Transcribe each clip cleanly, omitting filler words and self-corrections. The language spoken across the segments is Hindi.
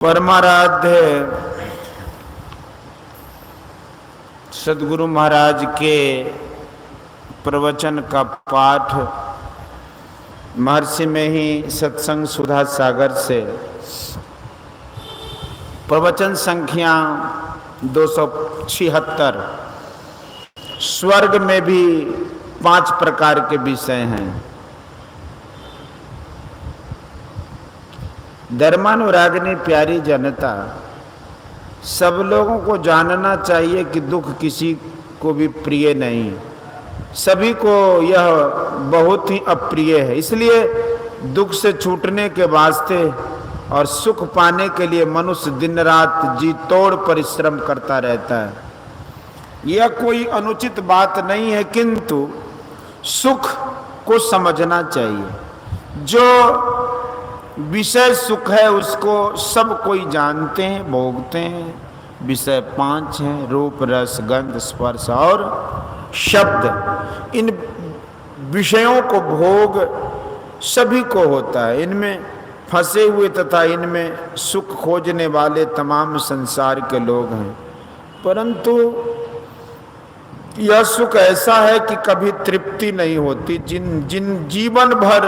परमाराध्य सद्गुरु महाराज के प्रवचन का पाठ महर्षि में ही सत्संग सुधा सागर से प्रवचन संख्या 276। स्वर्ग में भी 5 प्रकार के विषय हैं। धर्मानुरागिनी प्यारी जनता, सब लोगों को जानना चाहिए कि दुख किसी को भी प्रिय नहीं, सभी को यह बहुत ही अप्रिय है। इसलिए दुख से छूटने के वास्ते और सुख पाने के लिए मनुष्य दिन रात जी तोड़ परिश्रम करता रहता है। यह कोई अनुचित बात नहीं है, किंतु सुख को समझना चाहिए। जो विषय सुख है उसको सब कोई जानते हैं, भोगते हैं। विषय 5 हैं, रूप रस गंध स्पर्श और शब्द। इन विषयों को भोग सभी को होता है। इनमें फंसे हुए तथा इनमें सुख खोजने वाले तमाम संसार के लोग हैं, परंतु यह सुख ऐसा है कि कभी तृप्ति नहीं होती। जिन जीवन भर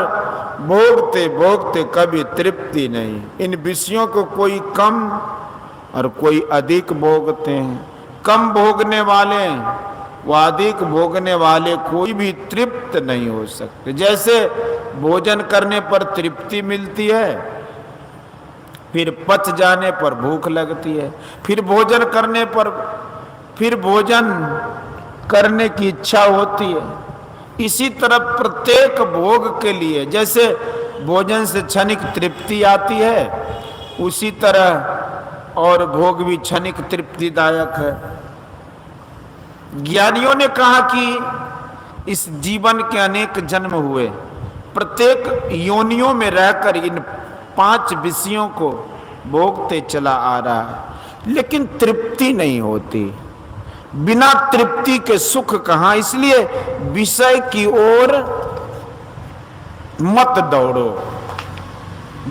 भोगते भोगते कभी तृप्ति नहीं। इन विषयों को कोई कम और कोई अधिक भोगते हैं। कम भोगने वाले व अधिक भोगने वाले कोई भी तृप्त नहीं हो सकते। जैसे भोजन करने पर तृप्ति मिलती है, फिर पच जाने पर भूख लगती है, फिर भोजन करने की इच्छा होती है। इसी तरह प्रत्येक भोग के लिए जैसे भोजन से क्षणिक तृप्ति आती है, उसी तरह और भोग भी क्षणिक तृप्तिदायक है। ज्ञानियों ने कहा कि इस जीवन के अनेक जन्म हुए, प्रत्येक योनियों में रहकर इन 5 विषयों को भोगते चला आ रहा है, लेकिन तृप्ति नहीं होती। बिना तृप्ति के सुख कहां। इसलिए विषय की ओर मत दौड़ो।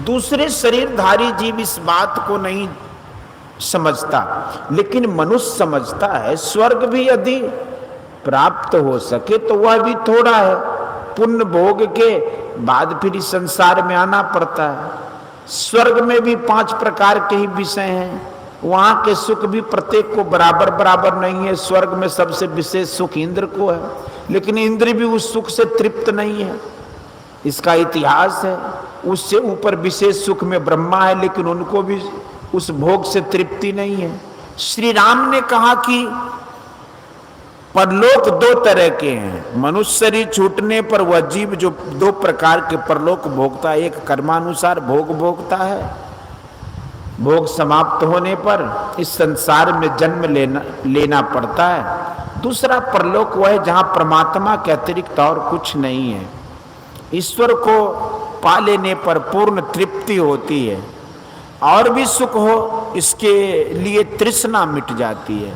दूसरे शरीरधारी जीव इस बात को नहीं समझता, लेकिन मनुष्य समझता है। स्वर्ग भी यदि प्राप्त हो सके तो वह भी थोड़ा है। पुण्य भोग के बाद फिर इस संसार में आना पड़ता है। स्वर्ग में भी 5 प्रकार के ही विषय हैं। वहां के सुख भी प्रत्येक को बराबर नहीं है। स्वर्ग में सबसे विशेष सुख इंद्र को है, लेकिन इंद्र भी उस सुख से तृप्त नहीं है। इसका इतिहास है। उससे ऊपर विशेष सुख में ब्रह्मा है, लेकिन उनको भी उस भोग से तृप्ति नहीं है। श्री राम ने कहा कि परलोक 2 तरह के हैं। मनुष्य शरीर छूटने पर वह जीव जो 2 प्रकार के परलोक भोगता है, एक कर्मानुसार भोग भोगता है, भोग समाप्त होने पर इस संसार में जन्म लेना पड़ता है। दूसरा परलोक वह है जहां परमात्मा के अतिरिक्त और कुछ नहीं है। ईश्वर को पा लेने पर पूर्ण तृप्ति होती है। और भी सुख हो, इसके लिए तृष्णा मिट जाती है।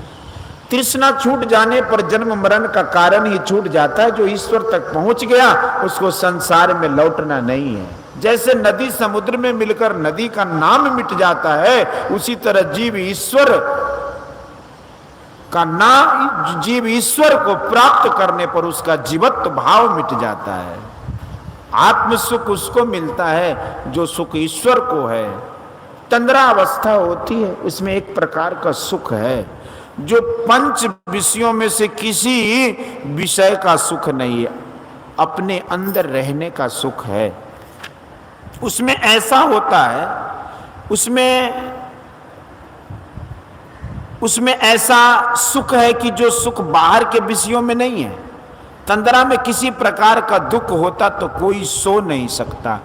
तृष्णा छूट जाने पर जन्म मरण का कारण ही छूट जाता है। जो ईश्वर तक पहुंच गया उसको संसार में लौटना नहीं है। जैसे नदी समुद्र में मिलकर नदी का नाम मिट जाता है, उसी तरह जीव ईश्वर को प्राप्त करने पर उसका जीवत्व भाव मिट जाता है। आत्म सुख उसको मिलता है जो सुख ईश्वर को है। तंद्रा अवस्था होती है, उसमें एक प्रकार का सुख है जो 5 विषयों में से किसी विषय का सुख नहीं है, अपने अंदर रहने का सुख है। उसमें ऐसा होता है, उसमें ऐसा सुख है कि जो सुख बाहर के विषयों में नहीं है। तंद्रा में किसी प्रकार का दुख होता तो कोई सो नहीं सकता।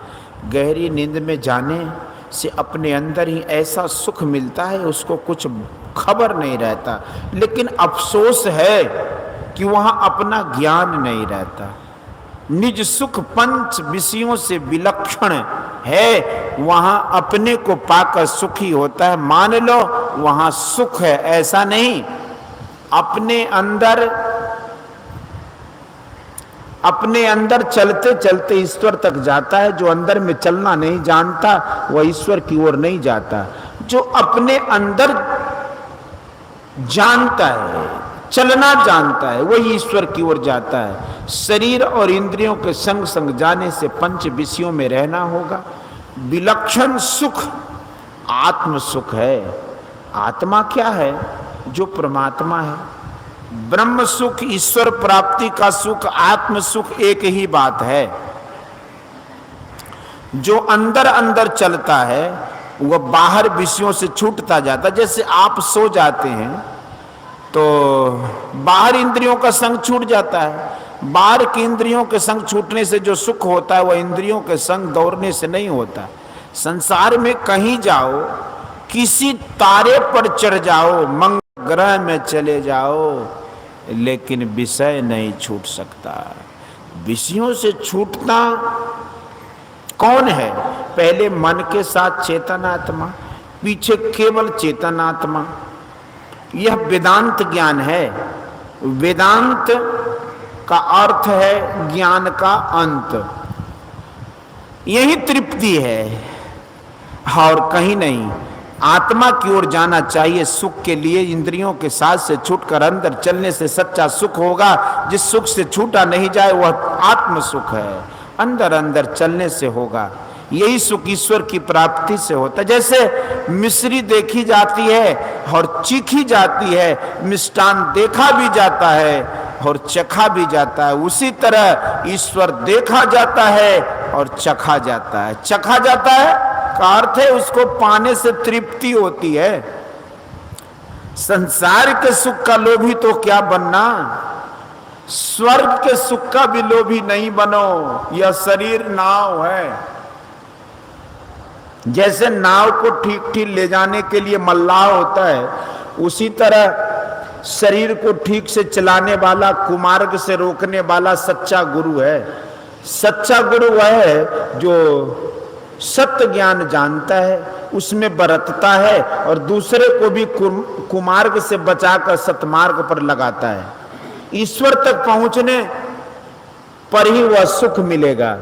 गहरी नींद में जाने से अपने अंदर ही ऐसा सुख मिलता है, उसको कुछ खबर नहीं रहता। लेकिन अफसोस है कि वहां अपना ज्ञान नहीं रहता। निज सुख 5 विषयों से विलक्षण है, वहां अपने को पाकर सुखी होता है। मान लो वहां सुख है, ऐसा नहीं। अपने अंदर चलते चलते ईश्वर तक जाता है। जो अंदर में चलना नहीं जानता वह ईश्वर की ओर नहीं जाता। जो अपने अंदर जानता है, चलना जानता है, वही ईश्वर की ओर जाता है। शरीर और इंद्रियों के संग संग जाने से पंच विषयों में रहना होगा। विलक्षण सुख आत्म सुख है। आत्मा क्या है? जो परमात्मा है। ब्रह्म सुख, ईश्वर प्राप्ति का सुख, आत्म सुख एक ही बात है। जो अंदर अंदर चलता है वह बाहर विषयों से छूटता जाता। जैसे आप सो जाते हैं तो बाहर इंद्रियों का संग छूट जाता है। बाहर की इंद्रियों के संग छूटने से जो सुख होता है वह इंद्रियों के संग दौड़ने से नहीं होता। संसार में कहीं जाओ, किसी तारे पर चढ़ जाओ, मंगल ग्रह में चले जाओ, लेकिन विषय नहीं छूट सकता। विषयों से छूटना कौन है? पहले मन के साथ चेतनात्मा, पीछे केवल चेतनात्मा। यह वेदांत ज्ञान है। वेदांत का अर्थ है ज्ञान का अंत। यही तृप्ति है और कहीं नहीं। आत्मा की ओर जाना चाहिए सुख के लिए। इंद्रियों के साथ से छूटकर अंदर चलने से सच्चा सुख होगा। जिस सुख से छूटा नहीं जाए वह आत्म सुख है। अंदर अंदर चलने से होगा। यही सुख ईश्वर की प्राप्ति से होता है। जैसे मिश्री देखी जाती है और चीखी जाती है, मिष्टान देखा भी जाता है और चखा भी जाता है, उसी तरह ईश्वर देखा जाता है और चखा जाता है। चखा जाता है का अर्थ है उसको पाने से तृप्ति होती है। संसार के सुख का लोभी तो क्या बनना, स्वर्ग के सुख का भी लोभी नहीं बनो। यह शरीर नाव है। जैसे नाव को ठीक ठीक ले जाने के लिए मल्लाह होता है, उसी तरह शरीर को ठीक से चलाने वाला, कुमार्ग से रोकने वाला सच्चा गुरु है। सच्चा गुरु वह है जो सत्य ज्ञान जानता है, उसमें बरतता है और दूसरे को भी कुमार्ग से बचाकर सतमार्ग पर लगाता है। ईश्वर तक पहुंचने पर ही वह सुख मिलेगा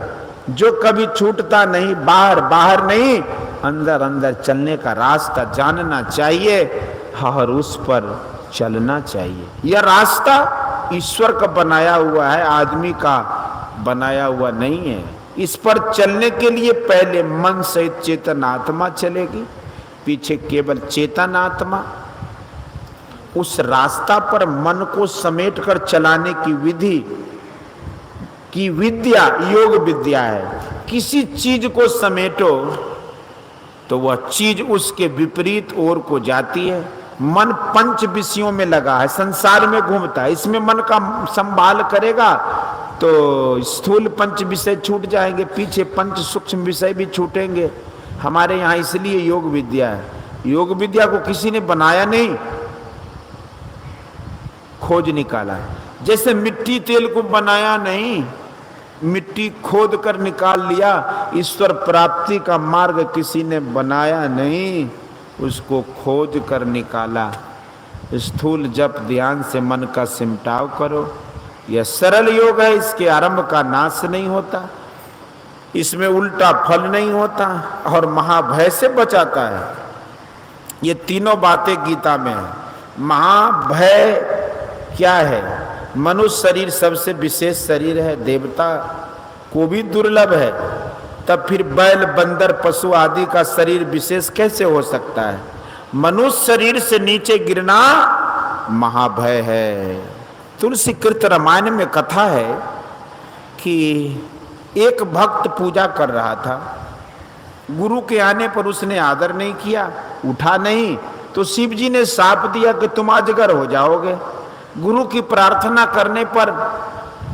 जो कभी छूटता नहीं। बाहर बाहर नहीं, अंदर अंदर चलने का रास्ता जानना चाहिए और उस पर चलना चाहिए। यह रास्ता ईश्वर का बनाया हुआ है, आदमी का बनाया हुआ नहीं है। इस पर चलने के लिए पहले मन सहित चेतनात्मा चलेगी, पीछे केवल चेतनात्मा। उस रास्ता पर मन को समेट कर चलाने की विधि की विद्या योग विद्या है। किसी चीज को समेटो तो वह चीज उसके विपरीत ओर को जाती है। मन पंच विषयों में लगा है, संसार में घूमता है। इसमें मन का संभाल करेगा तो स्थूल पंच विषय छूट जाएंगे, पीछे पंच सूक्ष्म विषय भी छूटेंगे। हमारे यहाँ इसलिए योग विद्या है। योग विद्या को किसी ने बनाया नहीं, खोज निकाला है। जैसे मिट्टी तेल को बनाया नहीं, मिट्टी खोद कर निकाल लिया। ईश्वर प्राप्ति का मार्ग किसी ने बनाया नहीं, उसको खोज कर निकाला। स्थूल जप ध्यान से मन का सिमटाव करो। यह सरल योग है, इसके आरंभ का नाश नहीं होता, इसमें उल्टा फल नहीं होता और महाभय से बचाता है। ये तीनों बातें गीता में है। महाभय क्या है? मनुष्य शरीर सबसे विशेष शरीर है, देवता को भी दुर्लभ है। तब फिर बैल बंदर पशु आदि का शरीर विशेष कैसे हो सकता है? मनुष्य शरीर से नीचे गिरना महाभय है। तुलसी कृत रामायण में कथा है कि एक भक्त पूजा कर रहा था। गुरु के आने पर उसने आदर नहीं किया, उठा नहीं, तो शिव जी ने शाप दिया कि तुम अजगर हो जाओगे। गुरु की प्रार्थना करने पर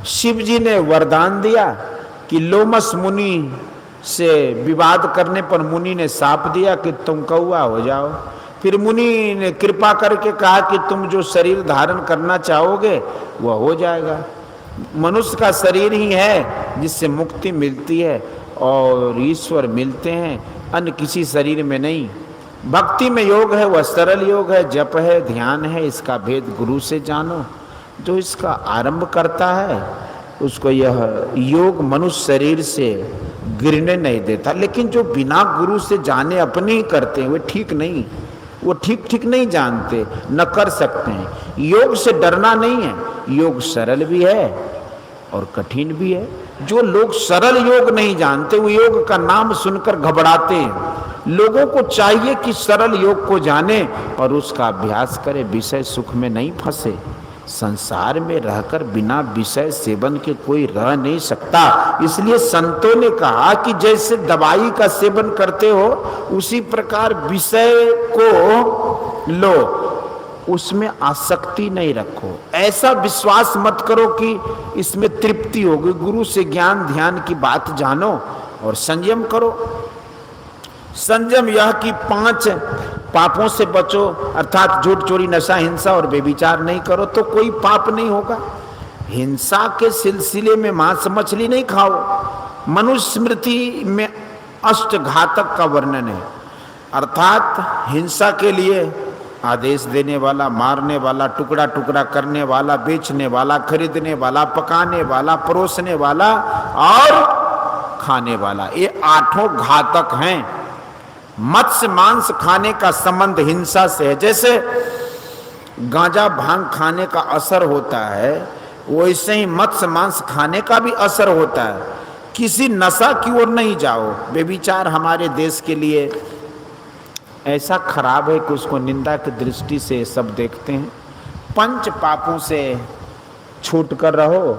शिव जी ने वरदान दिया कि लोमस मुनि से विवाद करने पर मुनि ने शाप दिया कि तुम कौआ हो जाओ। फिर मुनि ने कृपा करके कहा कि तुम जो शरीर धारण करना चाहोगे वह हो जाएगा। मनुष्य का शरीर ही है जिससे मुक्ति मिलती है और ईश्वर मिलते हैं, अन्य किसी शरीर में नहीं। भक्ति में योग है वह सरल योग है, जप है, ध्यान है, इसका भेद गुरु से जानो। जो इसका आरंभ करता है उसको यह योग मनुष्य शरीर से गिरने नहीं देता। लेकिन जो बिना गुरु से जाने अपने ही करते हैं, वे ठीक नहीं, वो ठीक नहीं जानते, न कर सकते हैं। योग से डरना नहीं है, योग सरल भी है और कठिन भी है। जो लोग सरल योग नहीं जानते, वो योग का नाम सुनकर घबराते हैं। लोगों को चाहिए कि सरल योग को जाने और उसका अभ्यास करे, विषय सुख में नहीं फंसे। संसार में रहकर बिना विषय सेवन के कोई रह नहीं सकता। इसलिए संतों ने कहा कि जैसे दवाई का सेवन करते हो, उसी प्रकार विषय को लो, उसमें आसक्ति नहीं रखो। ऐसा विश्वास मत करो कि इसमें तृप्ति होगी। गुरु से ज्ञान ध्यान की बात जानो और संयम करो। संयम यह कि 5 पापों से बचो, अर्थात झूठ चोरी नशा हिंसा और बेविचार नहीं करो, तो कोई पाप नहीं होगा। हिंसा के सिलसिले में मांस मछली नहीं खाओ। मनुष्य स्मृति में अष्ट घातक का वर्णन है, अर्थात हिंसा के लिए आदेश देने वाला, मारने वाला, टुकड़ा टुकड़ा करने वाला, बेचने वाला, खरीदने वाला, पकाने वाला, परोसने वाला और खाने वाला, ये 8 घातक हैं। मत्स्य मांस खाने का संबंध हिंसा से है। जैसे गांजा भांग खाने का असर होता है, वैसे ही मत्स्य मांस खाने का भी असर होता है। किसी नशा की ओर नहीं जाओ। बेविचार हमारे देश के लिए ऐसा खराब है कि उसको निंदा की दृष्टि से सब देखते हैं। 5 पापों से छूट कर रहो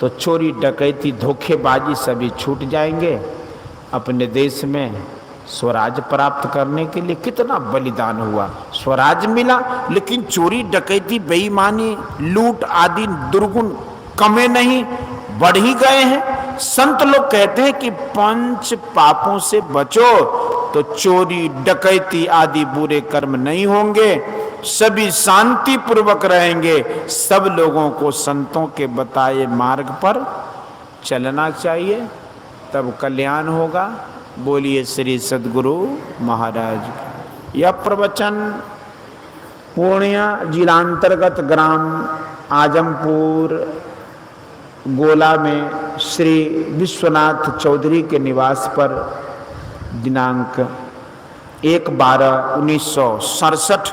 तो चोरी डकैती धोखेबाजी सभी छूट जाएंगे। अपने देश में स्वराज प्राप्त करने के लिए कितना बलिदान हुआ, स्वराज मिला, लेकिन चोरी डकैती बेईमानी लूट आदि दुर्गुण कमे नहीं, बढ़ ही गए हैं। संत लोग कहते हैं कि 5 पापों से बचो तो चोरी डकैती आदि बुरे कर्म नहीं होंगे, सभी शांति पूर्वक रहेंगे। सब लोगों को संतों के बताए मार्ग पर चलना चाहिए, तब कल्याण होगा। बोलिए श्री सद्गुरु महाराज। यह प्रवचन पूर्णिया जिलांतर्गत ग्राम आजमपुर गोला में श्री विश्वनाथ चौधरी के निवास पर दिनांक 1/12/1967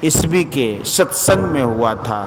ईस्वी के सत्संग में हुआ था।